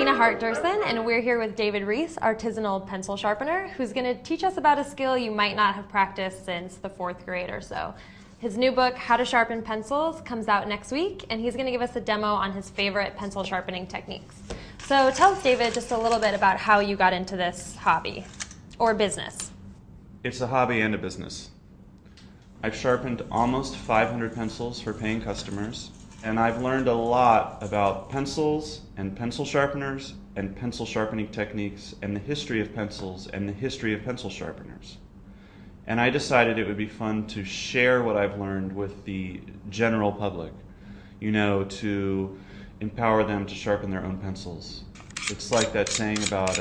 Tina Hart-Durson, and we're here with David Reese, artisanal pencil sharpener, who's going to teach us about a skill you might not have practiced since the 4th grade or so. His new book, How to Sharpen Pencils, comes out next week, and he's going to give us a demo on his favorite pencil sharpening techniques. So tell us, David, just a little bit about how you got into this hobby or business. It's a hobby and a business. I've sharpened almost 500 pencils for paying customers, and I've learned a lot about pencils and pencil sharpeners and pencil sharpening techniques and the history of pencils and the history of pencil sharpeners. And I decided it would be fun to share what I've learned with the general public, to empower them to sharpen their own pencils. It's like that saying about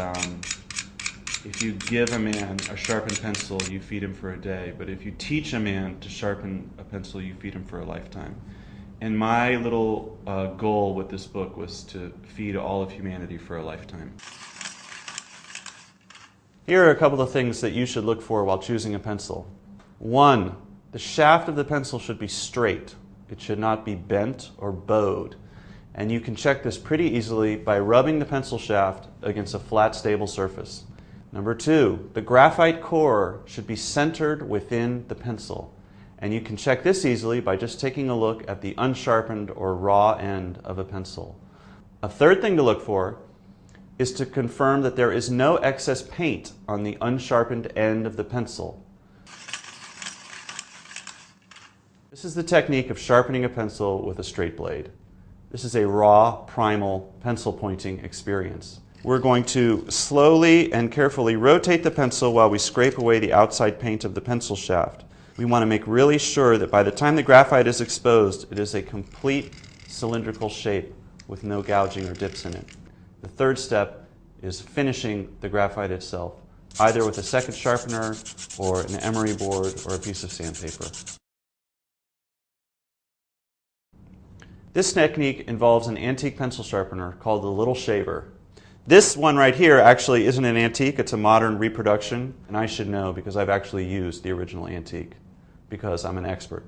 if you give a man a sharpened pencil, you feed him for a day, but if you teach a man to sharpen a pencil, you feed him for a lifetime. And my little goal with this book was to feed all of humanity for a lifetime. Here are a couple of things that you should look for while choosing a pencil. 1, the shaft of the pencil should be straight. It should not be bent or bowed. And you can check this pretty easily by rubbing the pencil shaft against a flat, stable surface. Number 2, the graphite core should be centered within the pencil. And you can check this easily by just taking a look at the unsharpened or raw end of a pencil. A third thing to look for is to confirm that there is no excess paint on the unsharpened end of the pencil. This is the technique of sharpening a pencil with a straight blade. This is a raw, primal pencil pointing experience. We're going to slowly and carefully rotate the pencil while we scrape away the outside paint of the pencil shaft. We want to make really sure that by the time the graphite is exposed, it is a complete cylindrical shape with no gouging or dips in it. The third step is finishing the graphite itself, either with a second sharpener or an emery board or a piece of sandpaper. This technique involves an antique pencil sharpener called the Little Shaver. This one right here actually isn't an antique, it's a modern reproduction, and I should know because I've actually used the original antique because I'm an expert.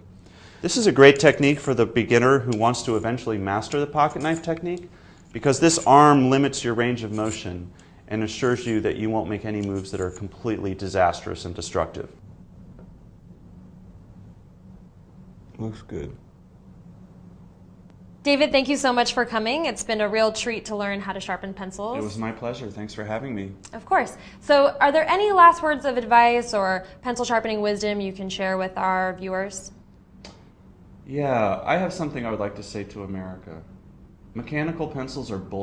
This is a great technique for the beginner who wants to eventually master the pocket knife technique because this arm limits your range of motion and assures you that you won't make any moves that are completely disastrous and destructive. Looks good. David, thank you so much for coming. It's been a real treat to learn how to sharpen pencils. It was my pleasure. Thanks for having me. Of course. So are there any last words of advice or pencil sharpening wisdom you can share with our viewers? Yeah, I have something I would like to say to America. Mechanical pencils are bull.